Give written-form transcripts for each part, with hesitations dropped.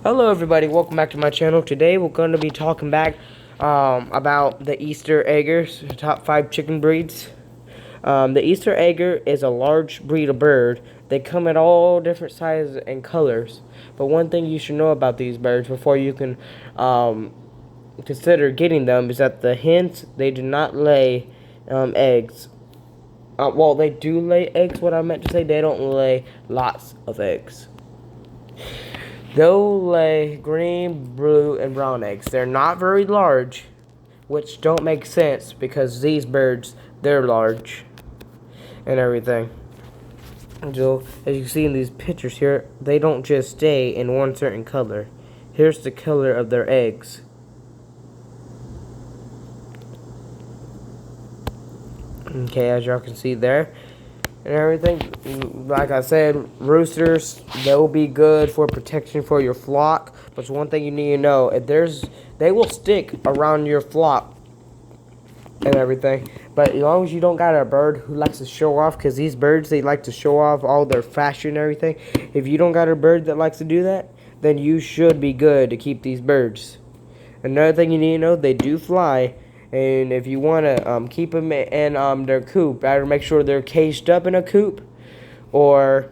Hello everybody, welcome back to my channel. Today we're going to be talking back about the Easter Eggers, top 5 chicken breeds. The Easter Egger is a large breed of bird. They come in all different sizes and colors. But one thing you should know about these birds before you can consider getting them is that the hens, they do not lay eggs. Well, they do lay eggs, what I meant to say, they don't lay lots of eggs. They'll lay green, blue, and brown eggs. They're not very large, which don't make sense because these birds, they're large and everything. So, as you see in these pictures here, they don't just stay in one certain color. Here's the color of their eggs. Okay, as y'all can see there. And everything, like I said, roosters, they'll be good for protection for your flock. But one thing you need to know, they will stick around your flock and everything. But as long as you don't got a bird who likes to show off, because these birds, they like to show off all their fashion and everything. If you don't got a bird that likes to do that, then you should be good to keep these birds. Another thing you need to know, they do fly. And if you want to keep them in their coop, either make sure they're caged up in a coop or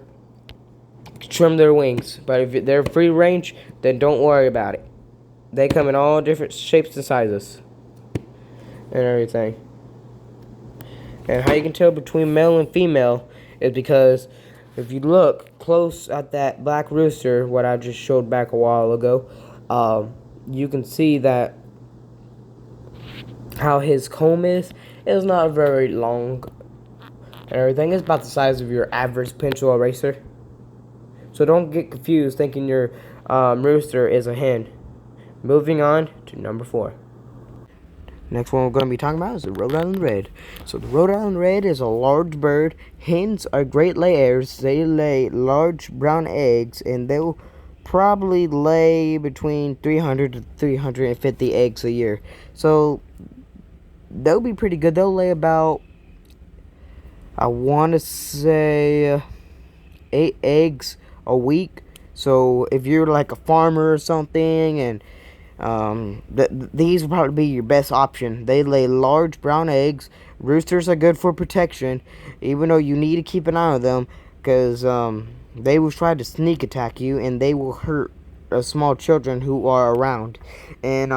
trim their wings. But if they're free range, then don't worry about it. They come in all different shapes and sizes and everything. And how you can tell between male and female is because if you look close at that black rooster, what I just showed back a while ago, you can see that how his comb is not very long and everything. It's about the size of your average pencil eraser. So don't get confused thinking your rooster is a hen. Moving on to number 4. Next one we're going to be talking about is the Rhode Island Red. So the Rhode Island Red is a large bird. Hens are great layers. They lay large brown eggs, and they'll probably lay between 300 to 350 eggs a year. So they'll be pretty good. They'll lay about, I want to say, 8 eggs a week. So if you're like a farmer or something, and these will probably be your best option. They lay large brown eggs. Roosters are good for protection, even though you need to keep an eye on them, because they will try to sneak attack you, and they will hurt small children who are around. And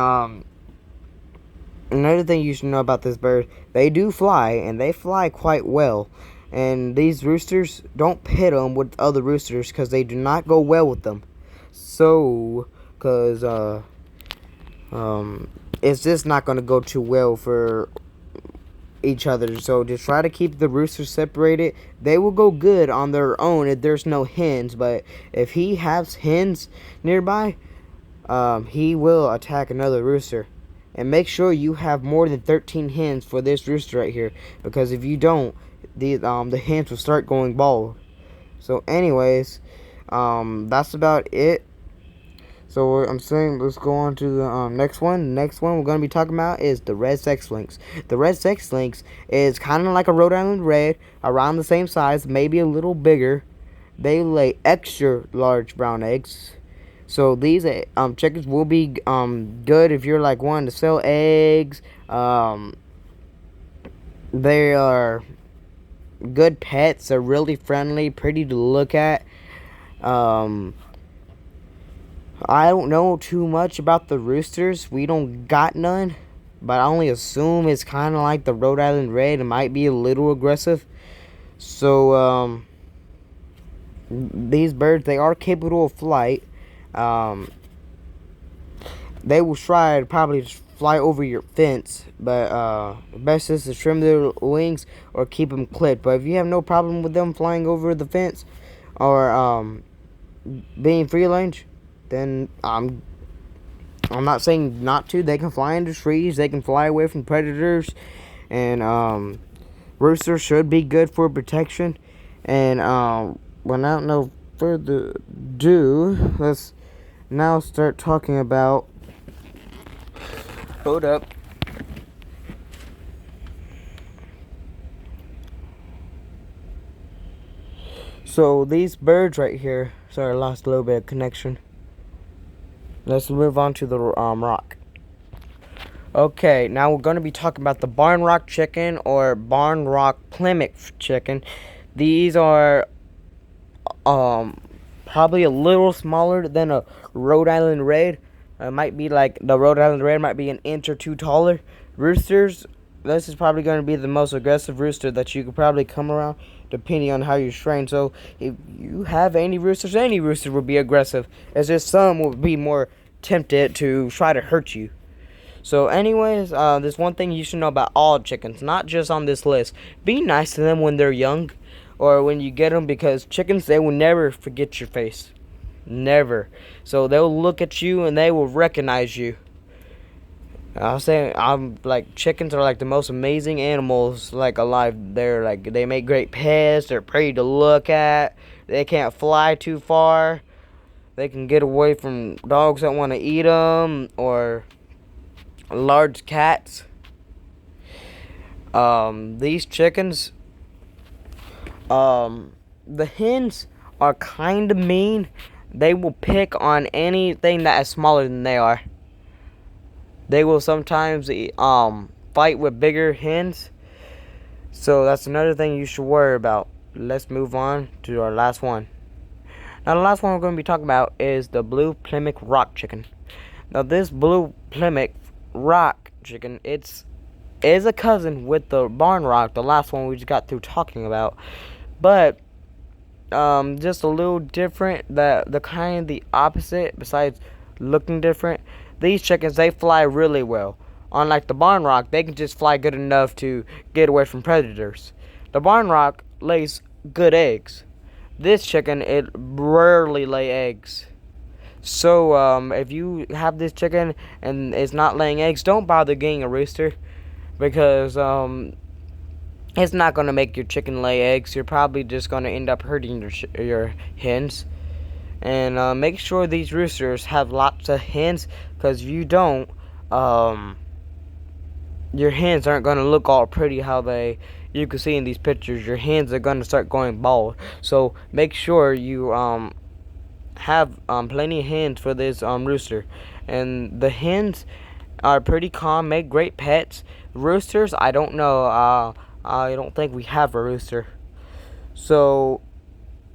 another thing you should know about this bird, they do fly, and they fly quite well. And these roosters, don't pit them with other roosters because they do not go well with them. So, because it's just not going to go too well for each other. So just try to keep the roosters separated. They will go good on their own if there's no hens. But if he has hens nearby, he will attack another rooster. And make sure you have more than 13 hens for this rooster right here, because if you don't, the hens will start going bald. So anyways, that's about it. So I'm saying, let's go on to the next one. The next one we're going to be talking about is the red sex lynx. The red sex lynx is kind of like a Rhode Island Red, around the same size, maybe a little bigger. They lay extra large brown eggs. So these chickens will be good if you're like wanting to sell eggs. They are good pets. They're really friendly, pretty to look at. I don't know too much about the roosters. We don't got none, but I only assume it's kind of like the Rhode Island Red. It might be a little aggressive. So these birds, they are capable of flight. They will try to probably just fly over your fence, but best is to trim their wings or keep them clipped. But if you have no problem with them flying over the fence or being free range, then I'm not saying not to. They can fly into trees. They can fly away from predators, and roosters should be good for protection. And without no further ado, let's now start talking about. Hold up. So these birds right here. Sorry, I lost a little bit of connection. Let's move on to the rock. Okay, now we're going to be talking about the barn rock chicken or barn rock Plymouth chicken. These are probably a little smaller than a Rhode Island Red. Might be like the Rhode Island Red might be an inch or two taller. Roosters, this is probably going to be the most aggressive rooster that you could probably come around, depending on how you're trained. So if you have any rooster will be aggressive. It's just some will be more tempted to try to hurt you. So anyways, there's one thing you should know about all chickens, not just on this list. Be nice to them when they're young or when you get them, because chickens, they will never forget your face. Never. So they'll look at you and they will recognize you. I'll say, chickens are like the most amazing animals like alive. They're like, they make great pets. They're pretty to look at. They can't fly too far. They can get away from dogs that want to eat them or large cats. These chickens, the hens are kind of mean. They will pick on anything that is smaller than they are. They will sometimes fight with bigger hens. So that's another thing you should worry about. Let's move on to our last one. Now the last one we're going to be talking about is the blue Plymouth rock chicken. Now this blue Plymouth rock chicken, is a cousin with the barn rock, the last one we just got through talking about, but just a little different. The kind of the opposite. Besides looking different, these chickens, they fly really well. Unlike the barn rock, they can just fly good enough to get away from predators. The barn rock lays good eggs. This chicken, it rarely lay eggs. So if you have this chicken and it's not laying eggs, don't bother getting a rooster, because it's not going to make your chicken lay eggs. You're probably just going to end up hurting your hens. And make sure these roosters have lots of hens, because if you don't, your hens aren't going to look all pretty how you can see in these pictures. Your hens are going to start going bald. So make sure you have plenty of hens for this rooster. And the hens are pretty calm, make great pets. Roosters, I don't know. I don't think we have a rooster. So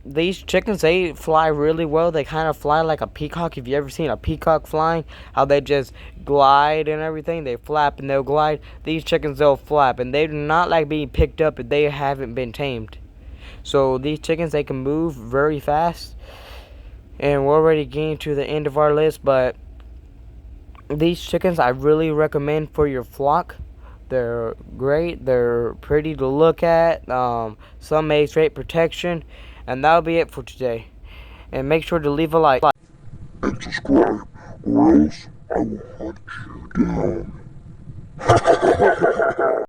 these chickens, they fly really well. They kind of fly like a peacock. If you ever seen a peacock flying, how they just glide and everything, they flap and they'll glide. These chickens, they'll flap, and they do not like being picked up if they haven't been tamed. So these chickens, they can move very fast. And we're already getting to the end of our list, but these chickens I really recommend for your flock. They're great. They're pretty to look at. Some make great protection. And that'll be it for today. And make sure to leave a like. And subscribe, or else I will hunt you down.